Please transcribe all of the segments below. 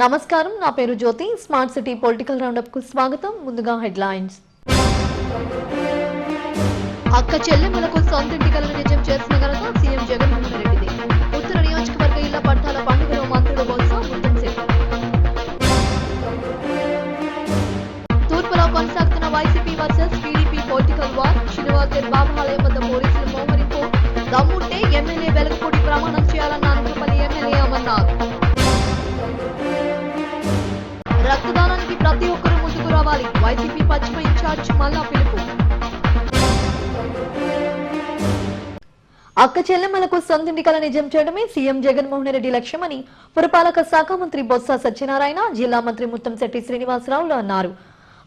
నమస్కారం, నా పేరు జ్యోతి. స్మార్ట్ సిటీ పొలిటికల్ రౌండప్ కు స్వాగతం. ముందుగా హెడ్లైన్స్. అక్క చెల్లెమ్మలకు సొంతింటి కలను నిజం చేసిన ఘనత సీఎం జగన్మోహన్ రెడ్డిది. ఉత్తర నియోజకవర్గ ఇళ్ల పట్టాల పండుగలో మంత్రుల బొత్స ముత్తంశెట్టి. తూర్పులో కొనసాగుతున్న YCP versus TDP political war. శనివారం బాబాలయం వద్ద పోలీసులు మోహరింపు. దమ్ముంటే ఎమ్మెల్యే వెలగపూడి ప్రమాణం చేయాలన్న అనకాపల్లి ఎమ్మెల్యే అమర్నాథ్. రక్తదానానికి ప్రతి ఒక్కరూ ముందుకు రావాలి. వైసీపీ పశ్చిమ ఇన్ఛార్జ్ మల్లా పిలుపు. అక్క చెల్లెమ్మలకు సొంతింటి కల నిజం చేయడమే సీఎం జగన్మోహన్ రెడ్డి లక్ష్యమని పురపాలక శాఖ మంత్రి బొత్స సత్యనారాయణ, జిల్లా మంత్రి ముత్తంశెట్టి శ్రీనివాసరావులు అన్నారు.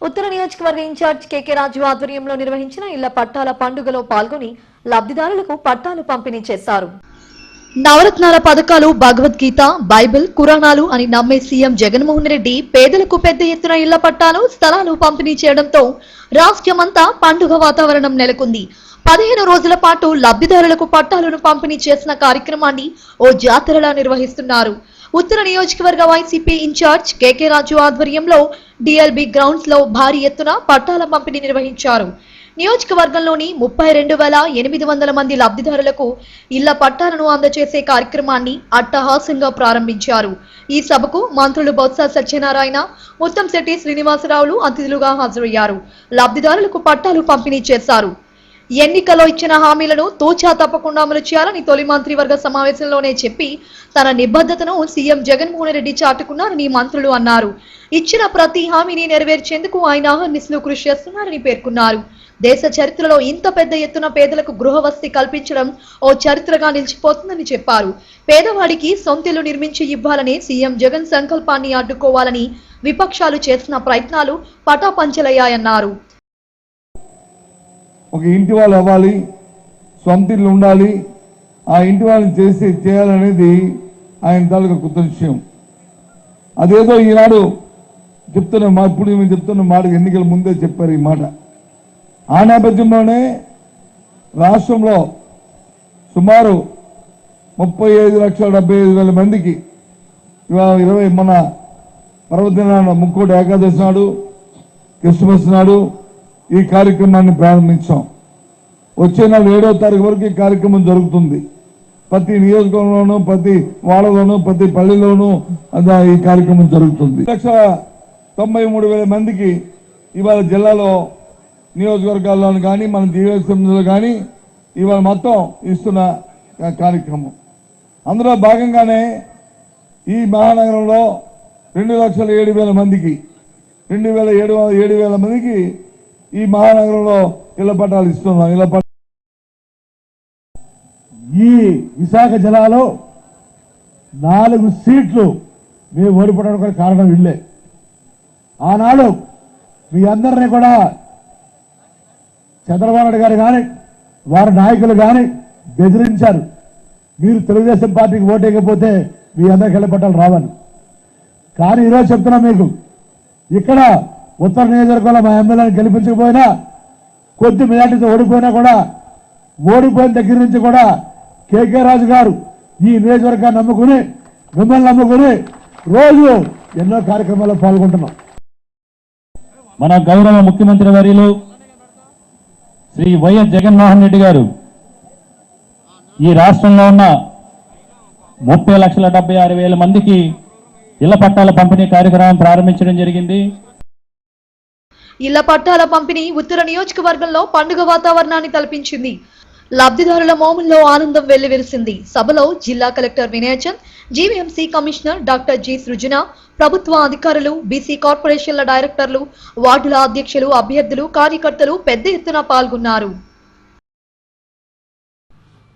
ఉత్తర నియోజకవర్గ ఇన్ఛార్జ్ కేకే రాజు ఆధ్వర్యంలో నిర్వహించిన ఇళ్ల పట్టాల పండుగలో పాల్గొని లబ్ధిదారులకు పట్టాలు పంపిణీ చేశారు. నవరత్నాల పథకాలు, భగవద్గీత, బైబిల్, కురాణాలు అని నమ్మే సీఎం జగన్మోహన్ రెడ్డి పేదలకు పెద్ద ఎత్తున ఇళ్ల పట్టాలు, స్థలాలు పంపిణీ చేయడంతో రాష్ట్రమంతా పండుగ వాతావరణం నెలకొంది. 15 రోజుల పాటు లబ్ధిదారులకు పట్టాలను పంపిణీ చేసిన కార్యక్రమాన్ని ఓ జాతరలా నిర్వహిస్తున్నారు. ఉత్తర నియోజకవర్గ వైసీపీ ఇన్ఛార్జ్ కేకే రాజు ఆధ్వర్యంలో డిఎల్బి గ్రౌండ్స్ లో భారీ ఎత్తున పట్టాల పంపిణీ నిర్వహించారు. నియోజకవర్గంలోని 32,800 మంది లబ్ధిదారులకు ఇళ్ల పట్టాలను అందజేసే కార్యక్రమాన్ని అట్టహాసంగా ప్రారంభించారు. ఈ సభకు మంత్రులు బొత్స సత్యనారాయణ, ముత్తంశెట్టి శ్రీనివాసరావులు అతిథులుగా హాజరయ్యారు. లబ్ధిదారులకు పట్టాలు పంపిణీ చేశారు. ఎన్నికల్లో ఇచ్చిన హామీలను తూచా తప్పకుండా అమలు చేయాలని తొలి మంత్రివర్గ సమావేశంలోనే చెప్పి తన నిబద్ధతను సీఎం జగన్మోహన్ రెడ్డి చాటుకున్నారని మంత్రులు అన్నారు. ఇచ్చిన ప్రతి హామీని నెరవేర్చేందుకు ఆయన అహర్నిశలు కృషి చేస్తున్నారని పేర్కొన్నారు. దేశ చరిత్రలో ఇంత పెద్ద ఎత్తున పేదలకు గృహవసతి కల్పించడం ఓ చరిత్రగా నిలిచిపోతుందని చెప్పారు. పేదవాడికి సొంతిల్లు నిర్మించి ఇవ్వాలని సీఎం జగన్ సంకల్పాన్ని అడ్డుకోవాలని విపక్షాలు చేసిన ప్రయత్నాలు పటాపంచలయ్యాయన్నారు. ఒక ఇంటి వాళ్ళు అవ్వాలి, సొంత ఇల్లు ఉండాలి, ఆ ఇంటి వాళ్ళని చేయాలనేది ఆయన తాలూకా కొత్త విషయం. అదేదో ఈనాడు ఇప్పుడు మేము చెప్తున్న మాట ఎన్నికల ముందే చెప్పారు ఈ మాట. ఆ నేపథ్యంలోనే రాష్ట్రంలో సుమారు 35,75,000 మందికి ఇవాళ మన పర్వదినాడు, ముక్కోటి ఏకాదశి నాడు, క్రిస్మస్ నాడు ఈ కార్యక్రమాన్ని ప్రారంభించాం. వచ్చే నెల 7వ తారీఖు వరకు ఈ కార్యక్రమం జరుగుతుంది. ప్రతి నియోజకవర్గంలోనూ, ప్రతి వాడలోనూ, ప్రతి పల్లెలోనూ ఈ కార్యక్రమం జరుగుతుంది. 1,93,000 మందికి ఇవాళ జిల్లాలో నియోజకవర్గాల్లో కానీ మన జీవోత్సవంలో కానీ ఇవాళ మొత్తం ఇస్తున్న కార్యక్రమం. అందులో భాగంగానే ఈ మహానగరంలో 2,07,000 మందికి 7,000 మందికి ఈ మహానగరంలో ఇళ్ల పట్టాలు ఇస్తున్నాం. ఈ విశాఖ జిల్లాలో 4 సీట్లు మేము ఓడిపోవడానికి కారణం ఇల్లే. ఆనాడు మీ అందరినీ కూడా చంద్రబాబు నాయుడు గారు కానీ వారి నాయకులు కానీ బెదిరించారు. మీరు తెలుగుదేశం పార్టీకి ఓటేయకపోతే మీ అందరికి ఇళ్ల పట్టాలు రావాలి. కానీ ఈరోజు చెప్తున్నా మీకు, ఇక్కడ ఉత్తర నియోజకవర్గంలో మా ఎమ్మెల్యేని గెలిపించకపోయినా, కొద్ది మెజార్టీతో ఓడిపోయినా కూడా, ఓడిపోయిన దగ్గర నుంచి కూడా కేకే రాజు గారు ఈ నియోజకవర్గాన్ని నమ్ముకుని, మిమ్మల్ని నమ్ముకుని రోజు ఎన్నో కార్యక్రమాల్లో పాల్గొంటున్నాం. మన గౌరవ ముఖ్యమంత్రి వర్యులు శ్రీ వైఎస్ జగన్మోహన్ రెడ్డి గారు ఈ రాష్ట్రంలో ఉన్న 30,76,000 మందికి ఇళ్ల పట్టాల పంపిణీ కార్యక్రమం ప్రారంభించడం జరిగింది. ఇళ్ల పట్టాల పంపిణీ ఉత్తర నియోజకవర్గంలో పండుగ వాతావరణాన్ని తలపించింది. లబ్ధిదారుల మోముల్లో ఆనందం వెల్లివిరిసింది. సభలో జిల్లా collector Vinayachand, GVMC commissioner doctor G Srujana, ప్రభుత్వ అధికారులు, బీసీ కార్పొరేషన్ల డైరెక్టర్లు, వార్డుల అధ్యక్షులు, అభ్యర్థులు, కార్యకర్తలు పెద్ద ఎత్తున పాల్గొన్నారు.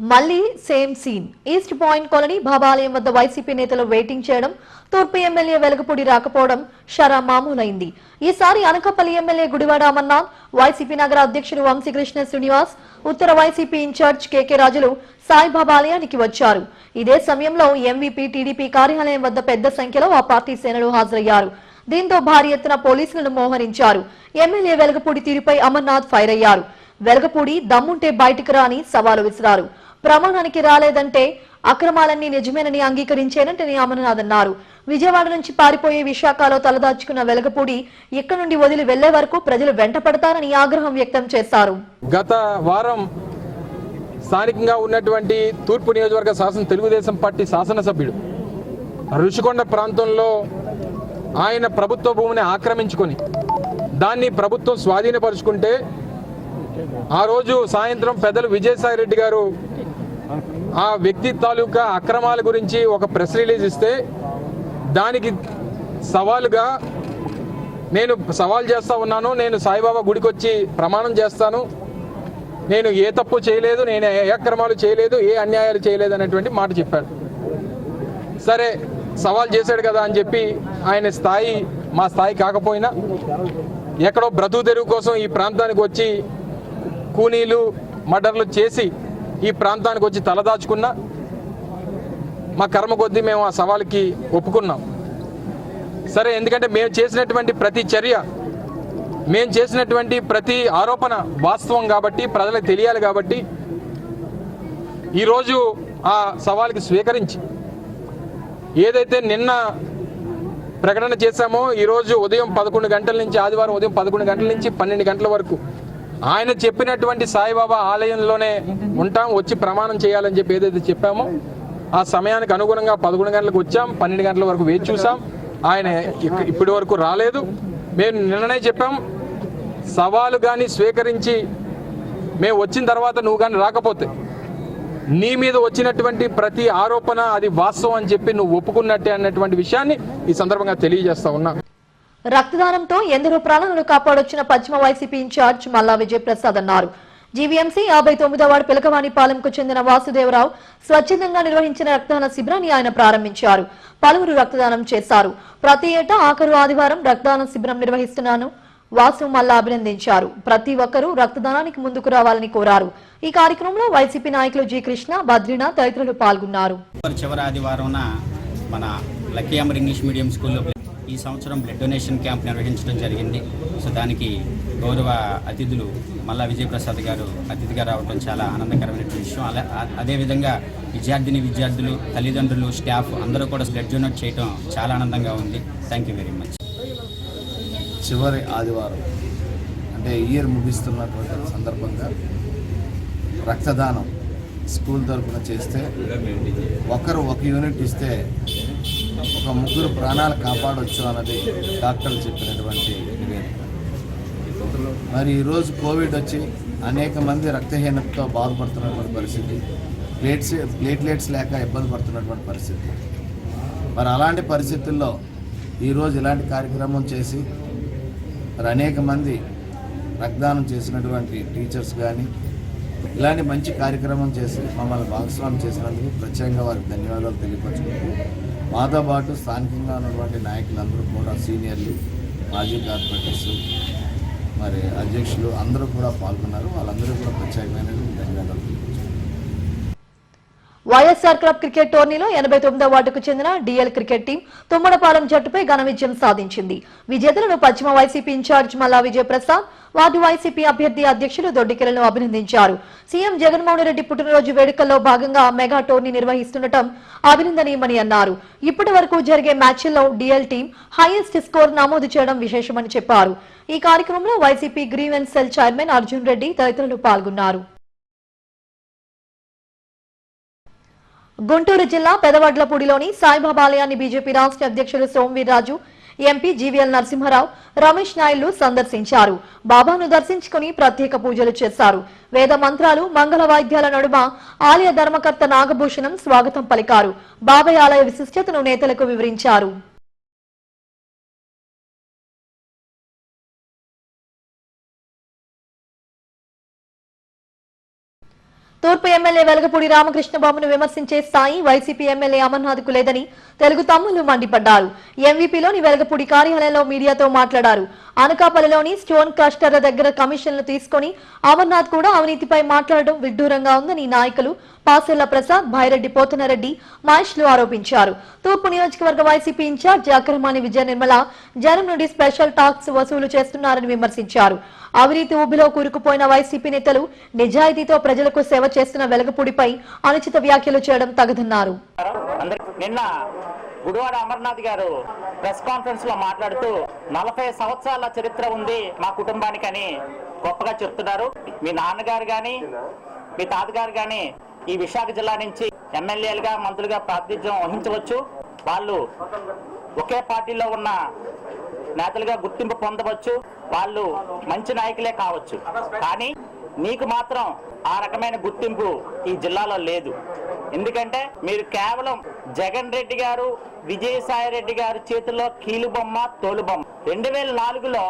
మళ్లీ same scene. East Point Colony Babalayam వద్ద వైసీపీ నేతలు వెయిటింగ్ చేయడం, తూర్పు ఎమ్మెల్యే వెలగపూడి రాకపోవడం షరా మామూలైంది. ఈసారి అనకాపల్లి ఎమ్మెల్యే గుడివాడ అమర్నాథ్, వైసీపీ నగర అధ్యక్షుడు వంశీకృష్ణ శ్రీనివాస్, ఉత్తర వైసీపీ ఇన్ఛార్జ్ కేకే రాజులు సాయిబాబా ఆలయానికి వచ్చారు. ఇదే సమయంలో ఎంవీపీ టీడీపీ కార్యాలయం వద్ద పెద్ద సంఖ్యలో ఆ పార్టీ శ్రేణులు హాజరయ్యారు. దీంతో భారీ ఎత్తున పోలీసులను మోహరించారు. ఎమ్మెల్యే వెలగపూడి తీరుపై అమర్నాథ్ ఫైర్ అయ్యారు. వెలగపూడి దమ్ముంటే బయటకు రాని సవాలు విసిరారు. ప్రమాణానికి రాలేదంటే అక్రమాలన్నీ నిజమేనని అంగీకరించేనని అమర్నాథ్ అన్నారు. విజయవాడ నుంచి పారిపోయే విశాఖలో తలదాచుకున్న వెలగపూడి ఇక్కడి నుండి వదిలి వెళ్లే వరకు ప్రజలు వెంటపడతారని ఆగ్రహం వ్యక్తం చేశారు. గత వారం స్థానికంగా ఉన్నటువంటి తూర్పు నియోజకవర్గ తెలుగుదేశం పార్టీ శాసనసభ్యుడు ఋషికొండ ప్రాంతంలో ఆయన ప్రభుత్వ భూమిని ఆక్రమించుకొని దాన్ని ప్రభుత్వం స్వాధీనపరుచుకుంటే ఆ రోజు సాయంత్రం పెద్దలు విజయసాయి రెడ్డి గారు ఆ వ్యక్తి తాలూకా అక్రమాల గురించి ఒక ప్రెస్ రిలీజ్ ఇస్తే దానికి సవాలుగా నేను సవాల్ చేస్తా ఉన్నాను. నేను సాయిబాబా గుడికి వచ్చి ప్రమాణం చేస్తాను, నేను ఏ తప్పు చేయలేదు, నేను ఏ అక్రమాలు చేయలేదు, ఏ అన్యాయాలు చేయలేదు అనేటువంటి మాట చెప్పాడు. సరే సవాల్ చేశాడు కదా అని చెప్పి ఆయన స్థాయి మా స్థాయి కాకపోయినా ఎక్కడో బ్రతుకు తెరువు కోసం ఈ ప్రాంతానికి వచ్చి కూనీలు మర్డర్లు చేసి ఈ ప్రాంతానికి వచ్చి తలదాచుకున్నా మా కర్మ కొద్దీ మేము ఆ సవాల్కి ఒప్పుకున్నాం. సరే, ఎందుకంటే మేము చేసినటువంటి ప్రతి చర్య, మేము చేసినటువంటి ప్రతి ఆరోపణ వాస్తవం కాబట్టి ప్రజలకు తెలియాలి కాబట్టి ఈరోజు ఆ సవాల్కి స్వీకరించి ఏదైతే నిన్న ప్రకటన చేశామో ఈరోజు ఉదయం 11 గంటల నుంచి, ఆదివారం ఉదయం 11 గంటల నుంచి 12 గంటల వరకు ఆయన చెప్పినటువంటి సాయిబాబా ఆలయంలోనే ఉంటాం, వచ్చి ప్రమాణం చేయాలని చెప్పి ఏదైతే చెప్పామో ఆ సమయానికి అనుగుణంగా 11 గంటలకు వచ్చాం. 12 గంటల వరకు వేచి చూసాం, ఆయన ఇప్పటి వరకు రాలేదు. మేము నిన్ననే చెప్పాం, సవాలు కానీ స్వీకరించి మేము వచ్చిన తర్వాత నువ్వు కానీ రాకపోతే నీ మీద వచ్చినటువంటి ప్రతి ఆరోపణ అది వాస్తవం అని చెప్పి నువ్వు ఒప్పుకున్నట్టే అన్నటువంటి విషయాన్ని ఈ సందర్భంగా తెలియజేస్తా ఉన్నా. రక్తదానంతో ఎందరో ప్రాణాలను కాపాడొచ్చిన పశ్చిమ వైసీపీ ఇన్ఛార్జ్ మల్లా విజయప్రసాద్ అన్నారు. జీవీఎంసీ 59వ వార్డు పిలకవాణిపాలెంకు చెందిన వాసుదేవరావు స్వచ్ఛందంగా నిర్వహించిన రక్తదాన శిబిరాన్ని ఆయన ప్రారంభించారు. పలువురు రక్తదానం చేశారు. ప్రతి ఏటా ఆఖరు ఆదివారం రక్తదాన శిబిరం నిర్వహిస్తున్నాను వాసు మల్లా అభినందించారు. ప్రతి ఒక్కరూ రక్తదానానికి ముందుకు రావాలని కోరారు. ఈ కార్యక్రమంలో వైసీపీ నాయకులు జి కృష్ణ, బద్రీనాథ్ తదితరులు పాల్గొన్నారు. చివరి ఆదివారం మన లక్కీ అమర్ ఇంగ్లీష్ మీడియం స్కూల్లో ఈ సంవత్సరం బ్లడ్ డొనేషన్ క్యాంప్ నిర్వహించడం జరిగింది. సో దానికి గౌరవ అతిథులు మల్లా విజయప్రసాద్ గారు అతిథిగా రావడం చాలా ఆనందకరమైన విషయం. అదేవిధంగా విద్యార్థులు, తల్లిదండ్రులు, స్టాఫ్ అందరూ కూడా బ్లడ్ డొనేట్ చేయడం చాలా ఆనందంగా ఉంది. Thank you very much. చివరి ఆదివారం అంటే ఇయర్ ముగిస్తున్నటువంటి సందర్భంగా రక్తదానం స్కూల్ తరఫున చేస్తే ఒకరు ఒక యూనిట్ ఇస్తే ఒక 3 ప్రాణాలు కాపాడవచ్చు అన్నది డాక్టర్లు చెప్పినటువంటి నివేదిక. మరి ఈరోజు కోవిడ్ వచ్చి అనేక మంది రక్తహీనతతో బాధపడుతున్నటువంటి పరిస్థితి, ప్లేట్లెట్స్ లేక ఇబ్బంది పడుతున్నటువంటి పరిస్థితి. మరి అలాంటి పరిస్థితుల్లో ఈరోజు ఇలాంటి కార్యక్రమం చేసి మరి అనేక మంది రక్తదానం చేసినటువంటి టీచర్స్ కానీ ఇలాంటి మంచి కార్యక్రమం చేసి మమ్మల్ని భాగస్వామ్యం చేసినందుకు ప్రత్యేకంగా వారికి ధన్యవాదాలు తెలియపరుచుకుంటూ మాతో పాటు స్థానికంగా ఉన్నటువంటి నాయకులందరూ కూడా సీనియర్లు, మాజీ కార్పొరేటర్స్, మరి అధ్యక్షులు అందరూ కూడా పాల్గొన్నారు. వాళ్ళందరూ కూడా ప్రత్యేకమైన ధన్యవాదాలు తెలియపరుచుకుంటున్నారు. వైఎస్ఆర్ క్లబ్ క్రికెట్ టోర్నీలో 89వ వార్డుకు చెందిన డిఎల్ క్రికెట్ టీం తుమ్మడపాలెం జట్టుపై ఘన విజయం సాధించింది. విజేతలను పశ్చిమ వైసీపీ ఇన్ఛార్జ్ మల్లా విజయప్రసాద్, వార్డు వైసీపీ అభ్యర్థి అధ్యక్షులు దొడ్డికెలను అభినందించారు. సీఎం జగన్మోహన్ రెడ్డి పుట్టినరోజు వేడుకల్లో భాగంగా మెగా టోర్నీ నిర్వహిస్తుండటం అభినందనీయమని అన్నారు. ఇప్పటి వరకు జరిగే మ్యాచ్ల్లో డిఎల్ టీం హైయెస్ట్ స్కోర్ నమోదు చేయడం విశేషమని చెప్పారు. ఈ కార్యక్రమంలో YCP grievance cell chairman Arjun Reddy తదితరులు పాల్గొన్నారు. గుంటూరు జిల్లా పెదవడ్లపూడిలోని సాయిబాబా ఆలయాన్ని బీజేపీ రాష్ట్ర అధ్యక్షులు సోమవీర్రాజు, ఎంపీ జీవీఎల్ నరసింహారావు, రమేష్ నాయుళ్లు సందర్శించారు. బాబాను దర్శించుకుని ప్రత్యేక పూజలు చేశారు. వేద మంత్రాలు, మంగళ వాయిద్యాల నడుమ ఆలయ ధర్మకర్త నాగభూషణం స్వాగతం పలికారు. బాబాయ్ ఆలయ విశిష్టతను నేతలకు వివరించారు. తూర్పు ఎమ్మెల్యే వెలగపూడి రామకృష్ణబాబును విమర్శించే స్థాయి వైసీపీ ఎమ్మెల్యే అమర్నాథ్ కు లేదని తెలుగు తమ్ముళ్లు మండిపడ్డారు. ఎంవీపీలోని వెలగపూడి కార్యాలయంలో మీడియాతో మాట్లాడారు. అనకాపల్లిలోని స్టోన్ క్లస్టర్ల దగ్గర కమిషన్లు తీసుకుని అమర్నాథ్ కూడా అవినీతిపై మాట్లాడడం విడ్డూరంగా ఉందని నాయకులు పాసెల్ల ప్రసాద్, భైరెడ్డి పోతనరెడ్డి, మహేష్లు ఆరోపించారు. తూర్పు నియోజకవర్గ వైసీపీ ఇన్ఛార్జ్ అక్రమాని విజయ నిర్మల జనం నుండి స్పెషల్ టాక్స్ వసూలు చేస్తున్నారని విమర్శించారు. అవినీతి ఊబిలో కూరుకుపోయిన వైసీపీ నేతలు నిజాయితీతో ప్రజలకు సేవ చేస్తున్న వెలగపూడిపై అనుచిత వ్యాఖ్యలు చేయడం తగదన్నారు. నిన్న గుడివాడ అమర్నాథ్ గారు ప్రెస్ కాన్ఫరెన్స్ లో మాట్లాడుతూ 40 సంవత్సరాల చరిత్ర ఉంది మా కుటుంబానికని గొప్పగా చెప్తున్నారు. మీ నాన్నగారు గాని మీ తాతగారు గాని ఈ విశాఖ జిల్లా నుంచి ఎమ్మెల్యేలుగా మంత్రులుగా ప్రాతినిధ్యం వహించవచ్చు. వాళ్ళు ఒకే పార్టీలో ఉన్న నేతలుగా గుర్తింపు పొందవచ్చు. వాళ్ళు మంచి నాయకులే కావచ్చు. కానీ నీకు మాత్రం ఆ రకమైన గుర్తింపు ఈ జిల్లాలో లేదు. ఎందుకంటే మీరు కేవలం జగన్ రెడ్డి గారు, విజయసాయి రెడ్డి గారి చేతుల్లో కీలుబొమ్మ, తోలుబొమ్మ. 2004లో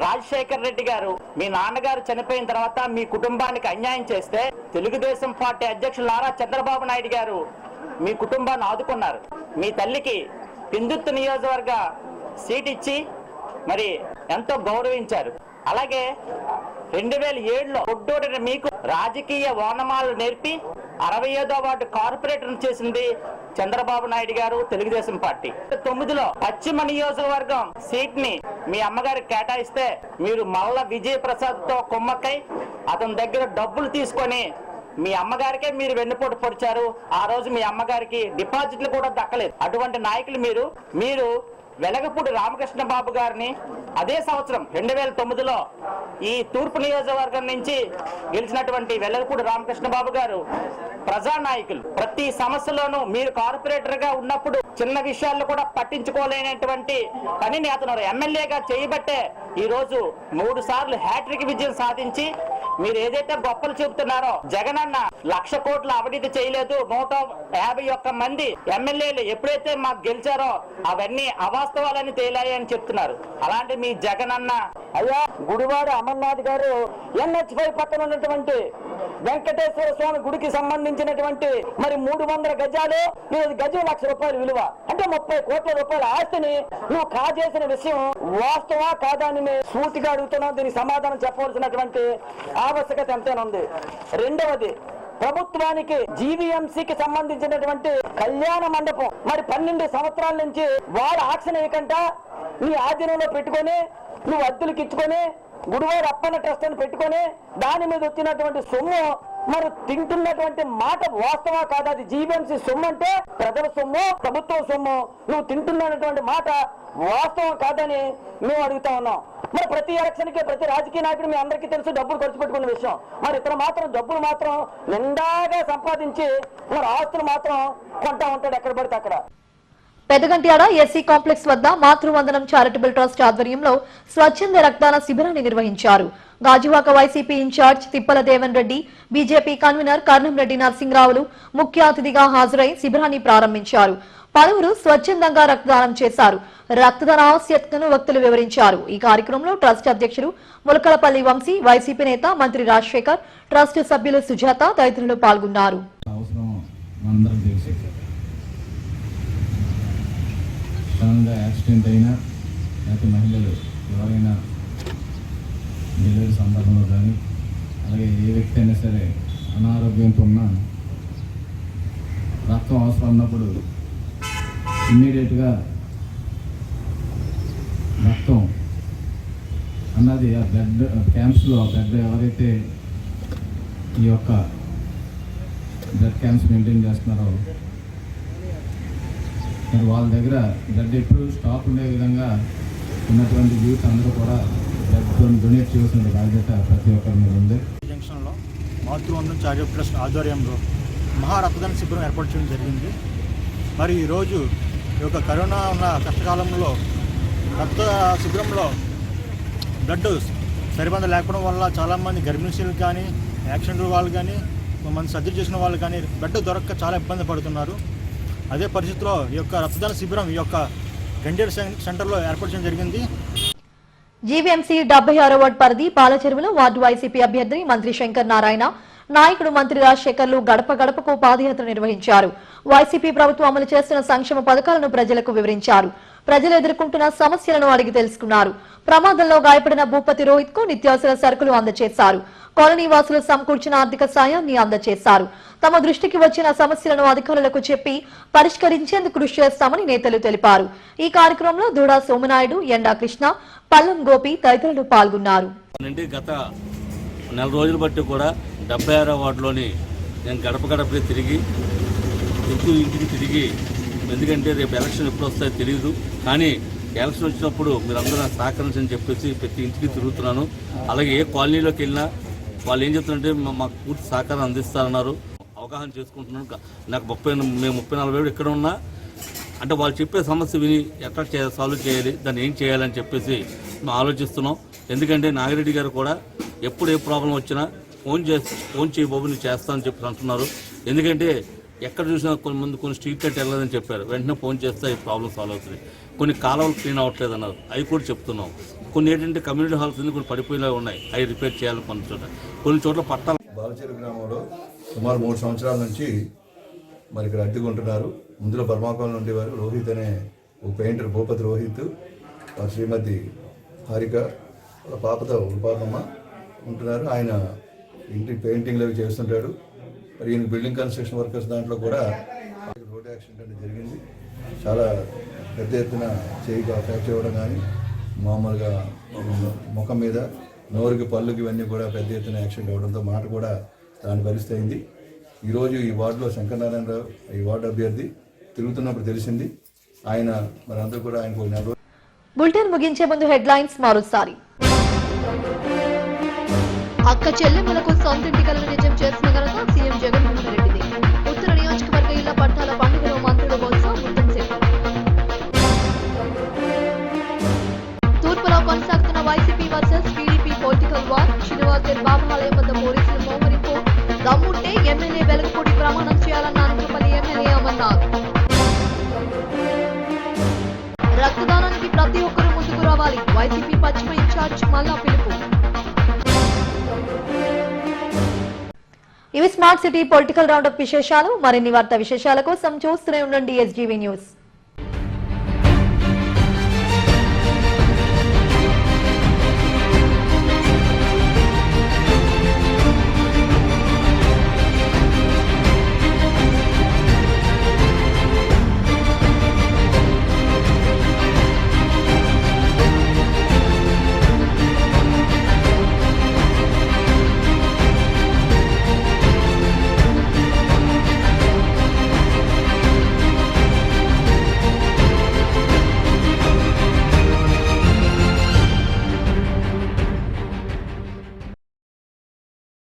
రాజశేఖర్ రెడ్డి గారు మీ నాన్నగారు చనిపోయిన తర్వాత మీ కుటుంబానికి అన్యాయం చేస్తే తెలుగుదేశం పార్టీ అధ్యక్షులు నారా చంద్రబాబు నాయుడు గారు మీ కుటుంబాన్ని ఆదుకున్నారు. మీ తల్లికి పిందుత్తు నియోజకవర్గ సీట్ ఇచ్చి మరి ఎంతో గౌరవించారు. అలాగే 2007లో పొడ్డోడిన మీకు రాజకీయ ఓనమాలు నేర్పి 65వ వార్డు కార్పొరేటర్ చేసింది చంద్రబాబు నాయుడు గారు, తెలుగుదేశం పార్టీ. 9లో పశ్చిమ నియోజకవర్గం సీట్ ని మీ అమ్మగారికి కేటాయిస్తే మీరు మల్ల విజయ ప్రసాద్ తో కుమ్మక్కై అతని దగ్గర డబ్బులు తీసుకొని మీ అమ్మగారికే మీరు వెన్నుపోటు పొడిచారు. ఆ రోజు మీ అమ్మగారికి డిపాజిట్లు కూడా దక్కలేదు. అటువంటి నాయకులు మీరు వెలగపూడి రామకృష్ణ బాబు గారిని అదే సంవత్సరం 2009లో ఈ తూర్పు నియోజకవర్గం నుంచి గెలిచినటువంటి వెలగపూడి రామకృష్ణ బాబు గారు ప్రజానాయకులు. ప్రతి సమస్యలోనూ మీరు కార్పొరేటర్ గా ఉన్నప్పుడు చిన్న విషయాలను కూడా పట్టించుకోలేనటువంటి పనిని అతను ఎమ్మెల్యేగా చేయబట్టే ఈ రోజు 3 సార్లు హ్యాట్రిక్ విజయం సాధించి మీరు ఏదైతే గొప్పలు చెబుతున్నారో జగనన్న 1,00,000 కోట్ల అవినీతి చేయలేదు, 151 మంది ఎమ్మెల్యేలు ఎప్పుడైతే మాకు గెలిచారో అవన్నీ అవాస్తవాలని తేలాయి అని చెప్తున్నారు. అలాంటి మీ జగనన్న అయ్యా గుడివాడ అమర్నాథ్ గారు NH5 పక్కన ఉన్నటువంటి వెంకటేశ్వర స్వామి గుడికి సంబంధించినటువంటి మరి 300 గజాలు, గజం ₹1,00,000 విలువ, అంటే 30 కోట్ల రూపాయల ఆస్తిని నువ్వు కాజేసిన విషయం వాస్తవా కాదా అని సూటిగా అడుగుతున్నావు. దీనికి సమాధానం చెప్పవలసినటువంటి ఆవశ్యకత ఎంతైనా ఉంది. రెండవది, ప్రభుత్వానికి జీవీఎంసీకి సంబంధించినటువంటి కళ్యాణ మండపం మరి 12 సంవత్సరాల నుంచి వాళ్ళు ఆక్షన్ వేయకుండా నీ ఆధీనంలో పెట్టుకొని నువ్వు అద్దెలకు ఇచ్చుకొని గుడివాడ అప్పన్న ట్రస్ట్ అని పెట్టుకొని దాని మీద వచ్చినటువంటి సొమ్ము మరి తింటున్నటువంటి మాట వాస్తవా కాదా? అది జీవీఎంసీ సొమ్ము అంటే ప్రజల సొమ్ము, ప్రభుత్వ సొమ్ము. నువ్వు తింటున్నటువంటి మాట వాస్తవం కాదని మేము అడుగుతా ఉన్నాం. మరి ప్రతి ఎలక్షన్ కి ప్రతి రాజకీయ నాయకుడు మీ అందరికీ తెలుసు డబ్బులు ఖర్చు పెట్టుకునే విషయం. మరి ఇతను మాత్రం డబ్బులు మాత్రం నిండాగా సంపాదించి మరి ఆస్తులు మాత్రం కొంటా ఉంటాడు ఎక్కడ పడితే అక్కడ. పెదగంట్యాడ ఎస్సీ కాంప్లెక్స్ వద్ద మాతృవందనం చారిటబుల్ ట్రస్ట్ ఆధ్వర్యంలో స్వచ్ఛంద రక్తదాన శిబిరాన్ని నిర్వహించారు. గాజువాక వైసీపీ ఇన్ఛార్జ్ తిప్పల దేవన్ రెడ్డి, బీజేపీ కన్వీనర్ కర్నంరెడ్డి నరసింహరావులు ముఖ్య అతిథిగా హాజరై శిబిరాన్ని ప్రారంభించారు. పలువురు స్వచ్ఛందంగా రక్తదానం చేశారు. రక్తదాన ఆవశ్యకతను వక్తలు వివరించారు. ఈ కార్యక్రమంలో ట్రస్ట్ అధ్యక్షుడు ములకలపల్లి వంశీ, వైసీపీ నేత మంత్రి రాజశేఖర్, ట్రస్ట్ సభ్యులు సుజాత తదితరులు పాల్గొన్నారు. యాక్సిడెంట్ అయినా లేకపోతే మహిళలు ఎవరైనా డెలివరీ సందర్భంలో కానీ అలాగే ఏ వ్యక్తి అయినా సరే అనారోగ్యంతో ఉన్నా రక్తం అవసరం ఉన్నప్పుడు ఇమ్మీడియట్గా రక్తం అన్నది ఆ బ్లడ్ క్యాంప్స్లో బ్లడ్ ఎవరైతే ఈ యొక్క బ్లడ్ క్యాంప్స్ మెయింటైన్ చేస్తున్నారో మరి వాళ్ళ దగ్గర బ్లడ్ ఎప్పుడు స్టాక్ ఉండే విధంగా ఉన్నటువంటి యూత్ అందరూ కూడా బ్లడ్ డొనేట్ చేయాల్సిన బాధ్యత ప్రతి ఒక్కరి మీద ఉంది. జంక్షన్లో మాతృవందనం చారిటబుల్ ట్రస్ట్ ఆధ్వర్యంలో మహా రక్తదాన శిబిరం ఏర్పాటు చేయడం జరిగింది. మరి ఈరోజు ఈ యొక్క కరోనా ఉన్న కష్టకాలంలో రక్త శిబిరంలో బ్లడ్ సరిబంధ లేకపోవడం వల్ల చాలామంది గర్భిణీలు కానీ యాక్సిడెంట్ వాళ్ళు కానీ కొంతమంది సర్జరీ చేసిన వాళ్ళు కానీ బ్లడ్ దొరక్క చాలా ఇబ్బంది పడుతున్నారు. అదే పరిస్థితిలో ఈ యొక్క రక్తదాన శిబిరం ఈ యొక్క గండేరు సెంటర్లో ఏర్పాటు చేయడం జరిగింది. జీవీఎంసీ 76వ వార్డు పరిధి పాలచెరువులో వార్డు వైసీపీ అభ్యర్థి మంత్రి శంకర్ నారాయణ, నాయకుడు మంత్రి రాజశేఖర్లు గడప గడపకు పాదయాత్ర నిర్వహించారు. వైసీపీ ప్రభుత్వం అమలు చేస్తున్న సంక్షేమ పథకాలను ప్రజలకు వివరించారు. ప్రజలు ఎదుర్కొంటున్న సమస్యలను అడిగి తెలుసుకున్నారు. ప్రమాదంలో గాయపడిన భూపతి రోహిత్ కు నిత్యావసర సరుకులు అందజేశారు. కాలనీ వాసులు సమకూర్చిన ఆర్థిక సాయాన్ని అందజేశారు. తమ దృష్టికి వచ్చిన సమస్యలను అధికారులకు చెప్పి పరిష్కరించేందుకు కృషి చేస్తామని నేతలు తెలిపారు. ఈ కార్యక్రమంలో దూడా సోమనాయుడు, ఎండా కృష్ణ, పల్లం గోపి తదితరులు పాల్గొన్నారు. గత నెల రోజులు బట్టి కూడా 76వ వార్డులోని నేను గడప గడపకి తిరిగి ఇంటికి తిరిగి, ఎందుకంటే రేపు ఎలక్షన్ ఎప్పుడు వస్తాయో తెలియదు, కానీ ఎలక్షన్ వచ్చినప్పుడు మీరందరూ నాకు సహకరించని చెప్పేసి ప్రతి ఇంటికి తిరుగుతున్నాను. అలాగే ఏ కాలనీలోకి వెళ్ళినా వాళ్ళు ఏం చెప్తున్నారంటే మాకు పూర్తి సహకారం అందిస్తారన్నారు. అవగాహన చేసుకుంటున్నాను. నాకు 30-40 ఏళ్ళు ఇక్కడ ఉన్నా అంటే వాళ్ళు చెప్పే సమస్య విని ఎట్లా సాల్వ్ చేయాలి, దాన్ని ఏం చేయాలని చెప్పేసి మేము ఆలోచిస్తున్నాం. ఎందుకంటే నాగిరెడ్డి గారు కూడా ఎప్పుడు ఏ ప్రాబ్లం వచ్చినా ఫోన్ చేయి బాబు నేను చేస్తానని చెప్పి అంటున్నారు. ఎందుకంటే ఎక్కడ చూసినా కొన్ని స్ట్రీట్ లైట్ వెళ్ళలేదని చెప్పారు. వెంటనే ఫోన్ చేస్తే ఈ ప్రాబ్లం సాల్వ్ అవుతుంది. కొన్ని కాలువలు క్లీన్ అవ్వట్లేదు అన్నారు, అవి కూడా చెప్తున్నాం. కొన్ని ఏంటంటే కమ్యూనిటీ హాల్స్ కొన్ని పడిపోయినా ఉన్నాయి, అవి రిపేర్ చేయాలని కొన్ని చోట్ల పట్టాలి. బాలచేరు గ్రామంలో సుమారు 3 సంవత్సరాల నుంచి మరి ఇక్కడ అద్దెకుంటున్నారు. ముందులో బర్మాకాలంలో ఉండేవారు. రోహిత్ అనే ఒక పెయింటర్, భూపతి రోహిత్, శ్రీమతి హారిక, పాపతో పాపమ్మ ఉంటున్నారు. ఆయన ఇంటి పెయింటింగ్లు అవి చేస్తుంటాడు. మరి ఈయన బిల్డింగ్ కన్స్ట్రక్షన్ వర్కర్స్ దాంట్లో కూడా రోడ్ యాక్సిడెంట్ అనేది జరిగింది. చాలా పెద్ద ఎత్తున చేయి ఫ్రాక్చర్ అవ్వడం కానీ, మామూలుగా ముఖం మీద, నోరుకి, పళ్ళుకి ఇవన్నీ కూడా పెద్ద ఎత్తున యాక్సిడెంట్ అవ్వడంతో మాట కూడా దాని పరిస్థితి అయింది. ఈరోజు ఈ వార్డులో శంకరనారాయణరావు ఈ వార్డు అభ్యర్థి తిరుగుతున్నప్పుడు తెలిసింది. ఆయన మరి అందరూ కూడా ఆయనకు నెల రోజులు. బులెటిన్ ముగించే ముందు హెడ్లైన్స్ మరోసారి. అక్క చెల్లెమ్మలకు సొంతింటి కలను నిజం చేసిన ఘనత సీఎం జగన్మోహన్ రెడ్డిది. ఉత్తర నియోజకవర్గ ఇళ్ల పట్టాల పండుగలో మంత్రులు బొత్స, ముత్తంశెట్టి. తూర్పులో కొనసాగుతున్న YCP versus TDP political war. శనివారం బాబాలయం వద్ద పోలీసులు మోహరింపు. దమ్ముంటే ఎమ్మెల్యే వెలగపూడి ప్రమాణం చేయాలన్న అనకాపల్లి ఎమ్మెల్యే అమర్నాథ్. రక్తదానానికి ప్రతి ఒక్కరూ ముందుకు రావాలి. వైసీపీ పశ్చిమ ఇన్ఛార్జ్ మల్లా పిలుపు. ఇవి స్మార్ట్ సిటీ పొలిటికల్ రౌండప్ విశేషాలు. మరిన్ని వార్తా విశేషాల కోసం చూస్తూనే ఉండండి SGV న్యూస్.